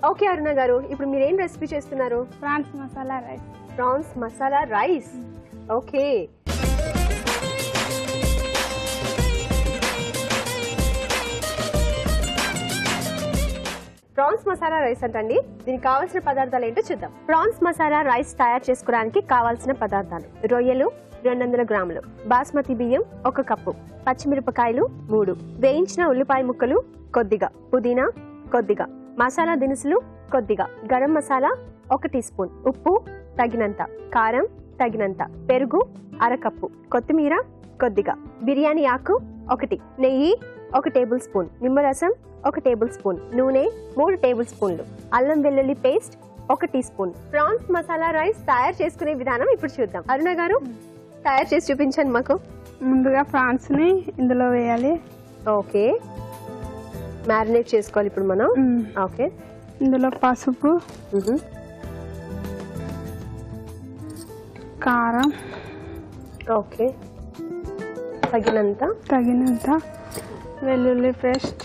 Okay అరుణ గారు, ఇప్పుడు మీరు ఏం రెసిపీ చేస్తున్నారు? Prawns masala rice. Prawns masala rice. Okay, prawns masala rice అంటండి. దీనికి కావాల్సిన పదార్థాలు ఏంటో చూద్దాం. ప్రాన్స్ మసాలా రైస్ తయారు చేసుకోవడానికి కావాల్సిన పదార్థాలు: రొయ్యలు 200 గ్రాములు, బాస్మతి బియ్యం 1 కప్పు, పచ్చిమిరపకాయలు 3, వేయించిన ఉల్లిపాయ ముక్కలు కొద్దిగా, పుదీనా కొద్దిగా, మసాలా దినుసులు కొద్దిగా, గరం మసాలా 1 టీ స్పూన్, ఉప్పు తగినంత, కారం తగినంత, పెరుగు 1/2 కప్పు, కొత్తిమీర కొద్దిగా, బిర్యానీ ఆకు 1, నెయ్యి 1 టేబుల్ స్పూన్, నిమ్మరసం 1 టేబుల్ స్పూన్, నూనె 3 టేబుల్ స్పూన్లు, అల్లం వెల్లుల్లి paste 1 teaspoon. Prawns masala rice తయారు చేసుకునే విధానం ఇప్పుడు చూద్దాం. అరుణ గారు, తయారు చేసి చూపించండి మాకు. ముందుగా ప్రాన్స్ ని ఇందులో వేయాలి. ఓకే, మ్యారినేట్ చేసుకోవాలి ఇప్పుడు మనం. ఓకే, ఇందులో పసుపు, కారం, ఓకే తగినంత, వెల్లుల్లి పేస్ట్,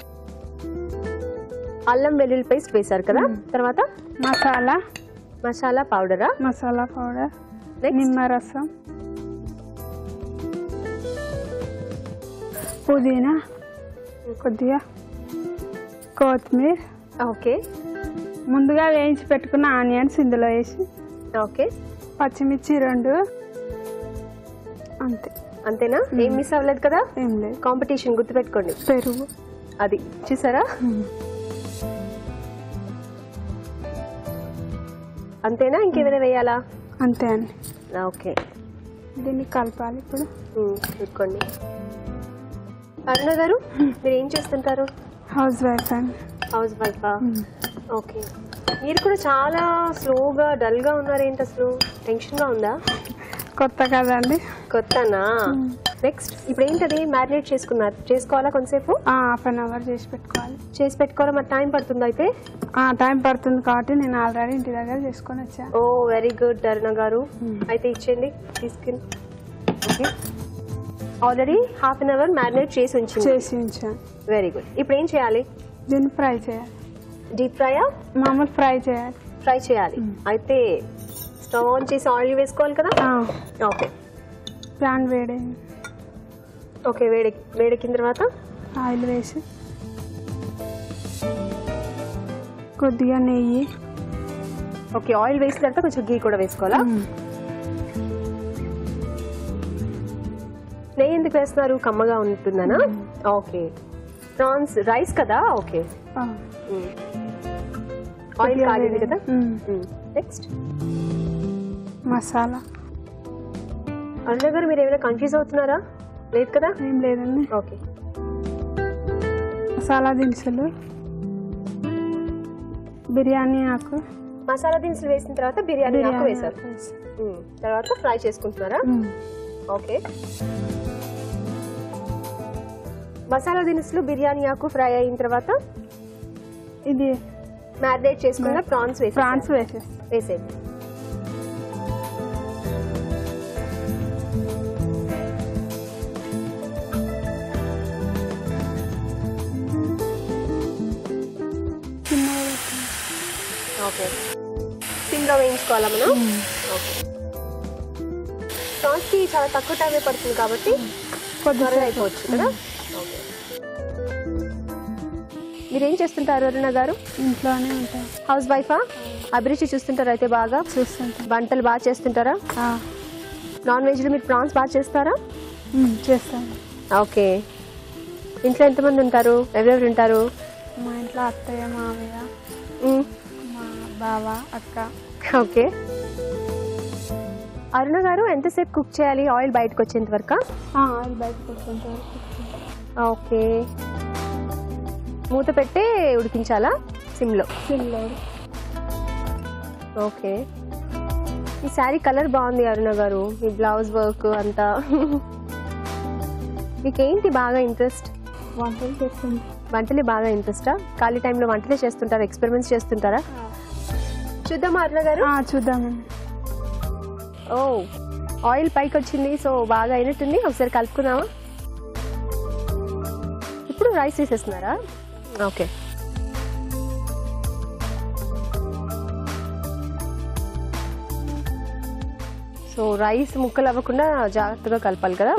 అల్లం వెల్లుల్లి పేస్ట్ వేశారు కదా. తర్వాత మసాలా పౌడర్, నిమ్మరసం, పుదీనా కొద్దిగా, కొత్తిమీర. ఓకే, ముందుగా వేయించి పెట్టుకున్న ఆనియన్స్ ఇందులో వేసి, ఓకే పచ్చిమిర్చి 2, అంతేనా? ఏం మిస్ అవ్వలేదు కదా? ఏం లేదు. కాంపిటీషన్ గుర్తుపెట్టుకోండి. పెరుగు అది చూసారా? అంతేనా, ఇంకేమైనా వేయాలా? అంతే అండి. ఓకే, దీన్ని కలపాలి ఇప్పుడు. చూసుకోండి. అరుణ గారు, మీరు ఏం చేస్తుంటారు? హౌస్ వైఫ్ అండి. హౌస్ వైఫా? ఓకే, మీరు కూడా చాలా స్లోగా డల్ గా ఉన్నారు. ఏంటి అసలు, టెన్షన్ గా ఉందా? కొత్త కదండి. కొత్తనా? నెక్స్ట్ ఇప్పుడు ఏంటది మ్యారినేట్ చేసుకోవాలా కొంతసేపు? ½ an hour చేసి పెట్టుకోవాలా. మరి టైం పడుతుందా? అయితే టైం పడుతుంది కాబట్టి నేను ఆల్రెడీ ఇంటి దగ్గర చేసుకొని వచ్చా. ఓ వెరీ గుడ్ అరుణ గారు. అయితే ఇచ్చేయండి, తీసుకుని. Okay, already ½ an hour marinate చేసి ఉంచాను. Very good. ఇప్పుడు ఏం చేయాలి? దీన్ని ఫ్రై చేయాలి. డీప్ ఫ్రైయా? మామూలు ఫ్రై చేయాలి. అయితే స్టవ్ ఆన్ చేసి ఆయిల్ వేసుకోవాలి కదా. ఓకే, ప్యాన్ వేడైంది. ఓకే, వేడెక్కిన తర్వాత ఆయిల్ వేసి కొద్దిగా నెయ్యి. ఓకే, ఆయిల్ వేసిన తర్వాత కొంచెం గీ కూడా వేసుకోవాలా? నెయ్యి ఎందుకు వేస్తున్నారు? కమ్మగా ఉంటుందనా? ఓకే, ప్రాన్స్ రైస్ కదా. ఓకే, ఆయిల్ కాగింది కదా. నెక్స్ట్ మసాలా. అరుణ గారు, మీరు ఏమైనా కన్ఫ్యూజ్ అవుతున్నారా? లేదు కదా? ఏం లేదండి. ఓకే, మసాలా దినుసులు, బిర్యానీ ఆకు. మసాలా దినుసులు వేసిన తర్వాత బిర్యానీ ఆకు వేశారు. తర్వాత ఫ్రై చేసుకుంటున్నారా? ఓకే, మసాలా దినుసులు, బిర్యానీ ఆకు ఫ్రై అయిన తర్వాత ఇది మ్యారినేట్ చేసుకున్న ప్రాన్స్ వేసేది. ఓకే, సిమ్లో వేయించుకోవాలా మనం? ఓకే, ప్రాన్స్కి చాలా తక్కువ టైమే పడుతుంది కాబట్టి త్వరగా అయిపోవచ్చు కదా. ఓకే, మీరేం చేస్తుంటారు అరుణ గారు? ఇంట్లోనే ఉంటారు. హౌస్ వైఫా? అభిరుచి చూస్తుంటారా? అయితే బాగా చూస్తుంటారు. వంటలు బాగా చేస్తుంటారా? నాన్ వెజ్లో మీరు ప్రాన్స్ బాగా చేస్తారా? చేస్తాను. ఓకే, ఇంట్లో ఎంతమంది ఉంటారు? ఎవరెవరు ఉంటారు? మా ఇంట్లో అత్తయ్య, మామయ్య, మా బావ, అక్క. ఓకే, అరుణ గారు ఎంతసేపు కుక్ చేయాలి? ఆయిల్ బయటకు వచ్చేంత వరకు? ఆయిల్ బయటకు వచ్చేంత వరకు. ఓకే, మూత పెట్టి ఉడికించాలా? సిమ్లో. ఓకే, ఈ శారీ కలర్ బాగుంది అరుణ గారు. మీ బ్లౌజ్ వర్క్ అంతా. మీకేంటి బాగా ఇంట్రెస్ట్? వంటలు చేస్తుంది. వంటలే బాగా ఇంట్రెస్టా? ఖాళీ టైంలో వంటలే చేస్తుంటారా? ఎక్స్పెరిమెంట్స్ చేస్తుంటారా? చూద్దామా అరుణ గారు? చూద్దామండి. ఓ, ఆయిల్ పైకి వచ్చింది, సో బాగా అయినట్టుంది. ఒకసారి కలుపుకుందామా? రైస్ వేసేస్తున్నారా? ఓకే. సో రైస్ ముక్కలు అవ్వకుండా జాగ్రత్తగా కలపాలి కదా.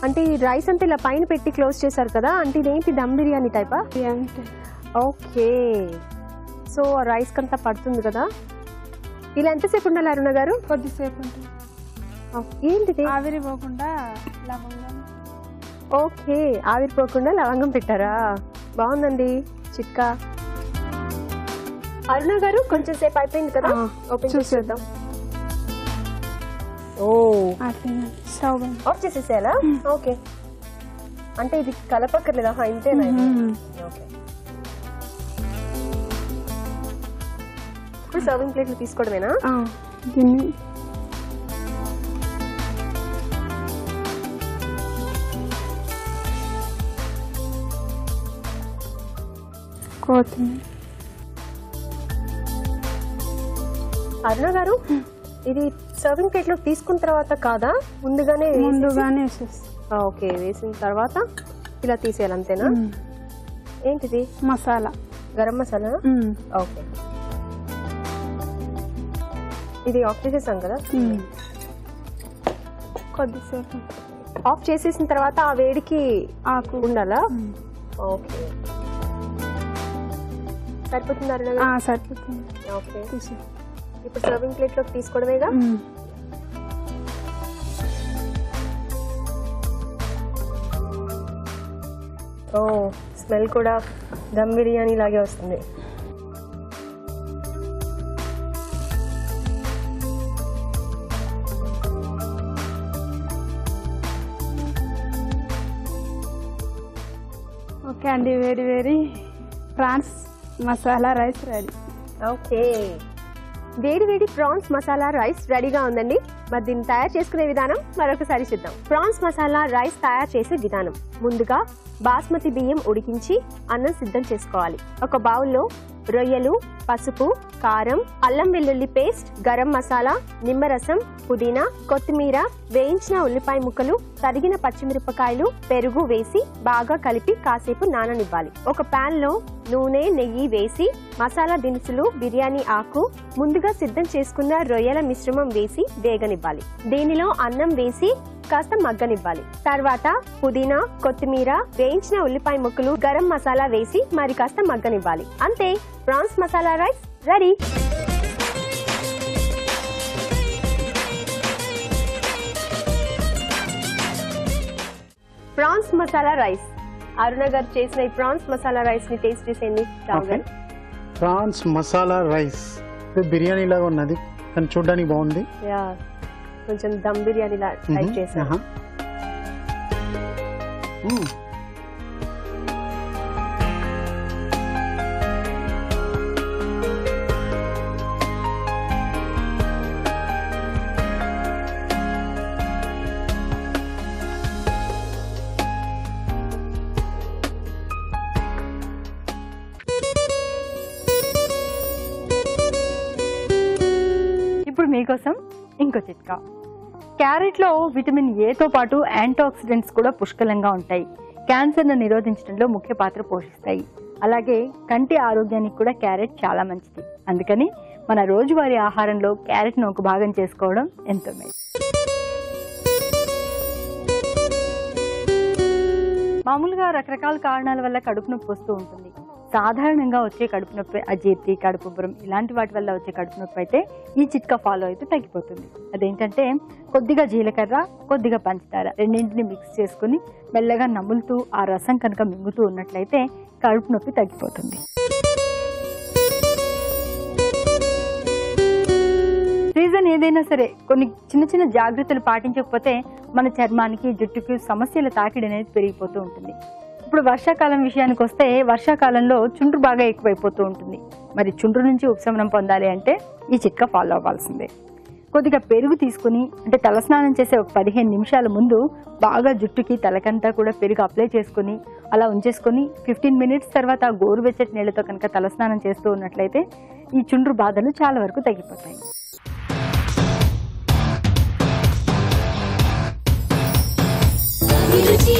అంటే ఈ రైస్ అంతా ఇలా పైన పెట్టి క్లోజ్ చేశారు కదా, అంటే ఇదేంటి దమ్ బిర్యానీ టైపా? ఓకే. సో రైస్ కంతా పడుతుంది కదా. ఇలా ఎంతసేపు ఉండాలి అరుణ గారు? కొద్దిసేపు ఉంటుంది. ఏంటిది? ఆవిరిపోకుండా లవంగం. ఓకే, ఆవిరిపోకుండా లవంగం పెట్టారా? బాగుందండి చిట్కా. అరుణ గారు కొంచెం సేపు అయిపోయింది కదా, ఓపెన్ చేసేద్దాం. ఓ, స్టవ్ ఆఫ్ చేసేసేయాలా? ఓకే. అంటే ఇది కలపక్కర్లేదా? ఇంతేనా? ఓకే. ఇప్పుడు సర్వింగ్ ప్లేట్లు తీసుకోవడమేనా? దీన్ని కోతుంది. అరుణ గారు, ఇది సర్వింగ్ ప్లేట్ లో తీసుకున్న తర్వాత కాదా, ముందుగానే ఓకే వేసిన తర్వాత ఇలా తీసేయాలి అంతేనా? ఏంటిది? మసాలా, గరం మసాలా. ఓకే, ఇది ఆఫ్ చేసేసాం కదా. కొద్దిసేపు ఆఫ్ చేసేసిన తర్వాత ఆ వేడికి ఆకు ఉండాలా? ఓకే, సరిపోతుంది అరుణ గారు? సరిపోతుంది. ఓకే, ఇప్పుడు సర్వింగ్ ప్లేట్ లోకి తీసుకోవడమేగా. ఓ, స్మెల్ కూడా దమ్ బిర్యానీ లాగే వస్తుంది. ఓకే అండి, వేడి వేడి prawns masala rice ready. Okay, వేడి వేడి ప్రాన్స్ మసాలా రైస్ రెడీగా ఉందండి. మరి దీన్ని తయారు చేసుకునే విధానం మరొకసారి చూద్దాం. ప్రాన్స్ మసాలా రైస్ తయారు చేసే విధానం: ముందుగా బాస్మతి బియ్యం ఉడికించి అన్నం సిద్ధం చేసుకోవాలి. ఒక బౌల్లో రొయ్యలు, పసుపు, కారం, అల్లం వెల్లుల్లి పేస్ట్, గరం మసాలా, నిమ్మరసం, పుదీనా, కొత్తిమీర, వేయించిన ఉల్లిపాయ ముక్కలు, తరిగిన పచ్చిమిరపకాయలు, పెరుగు వేసి బాగా కలిపి కాసేపు నాననివ్వాలి. ఒక పాన్ లో నూనె, నెయ్యి వేసి మసాలా దినుసులు, బిర్యానీ ఆకు, ముందుగా సిద్ధం చేసుకున్న రొయ్యల మిశ్రమం వేసి వేగనివ్వాలి. దీనిలో అన్నం వేసి కాస్త మగ్గనివ్వాలి. తర్వాత పుదీనా, కొత్తిమీర, వేయించిన ఉల్లిపాయ ముక్కలు, గరం మసాలా వేసి మరి కాస్త మగ్గనివ్వాలి. అంతే, prawns masala rice ready. Prawns masala rice. Aruna గారు చేసిన ఈ ప్రాన్స్ మసాలా రైస్ ని టేస్ట్ చేసేయండి. ప్రాన్స్ మసాలా రైస్ బిర్యానీ లాగా ఉన్నది, కానీ చూడడానికి బాగుంది. కొంచెం దమ్ బిర్యానీ లా టైప్ చేశాను. ఇప్పుడు మీకోసం ఇంకో చిట్కా. క్యారెట్లో విటమిన్ ఏతో పాటు యాంటీ ఆక్సిడెంట్స్ కూడా పుష్కలంగా ఉంటాయి. క్యాన్సర్ను నిరోధించడంలో ముఖ్య పాత్ర పోషిస్తాయి. అలాగే కంటి ఆరోగ్యానికి కూడా క్యారెట్ చాలా మంచిది. అందుకని మన రోజువారీ ఆహారంలో క్యారెట్ను ఒక భాగం చేసుకోవడం ఎంతో మేలు. మామూలుగా రకరకాల కారణాల వల్ల కడుపు నొప్పి వస్తూ ఉంటుంది. సాధారణంగా వచ్చే కడుపు నొప్పి అజీర్తి, కడుపుబ్బరం ఇలాంటి వాటి వల్ల వచ్చే కడుపు నొప్పి అయితే ఈ చిట్కా ఫాలో అయితే తగ్గిపోతుంది. అదేంటంటే కొద్దిగా జీలకర్ర, కొద్దిగా పంచదార రెండింటిని మిక్స్ చేసుకుని మెల్లగా నములుతూ ఆ రసం కనుక మింగుతూ ఉన్నట్లయితే కడుపు నొప్పి తగ్గిపోతుంది. సీజన్ ఏదైనా సరే కొన్ని చిన్న చిన్న జాగ్రత్తలు పాటించకపోతే మన చర్మానికి, జుట్టుకి సమస్యల తాకిడి అనేది పెరిగిపోతూ ఉంటుంది. ఇప్పుడు వర్షాకాలం విషయానికి వస్తే వర్షాకాలంలో చుండ్రు బాగా ఎక్కువైపోతూ ఉంటుంది. మరి చుండ్రు నుంచి ఉపశమనం పొందాలి అంటే ఈ చిట్కా ఫాలో అవ్వాల్సిందే. కొద్దిగా పెరుగు తీసుకుని, అంటే తలస్నానం చేసే ఒక 15 నిమిషాల ముందు బాగా జుట్టుకి తలకంతా కూడా పెరుగు అప్లై చేసుకుని అలా ఉంచేసుకొని 15 మినిట్స్ తర్వాత గోరువెచ్చటి నీళ్లతో కనుక తలస్నానం చేస్తూ ఉన్నట్లయితే ఈ చుండ్రు బాధలు చాలా వరకు తగ్గిపోతాయి. రుచి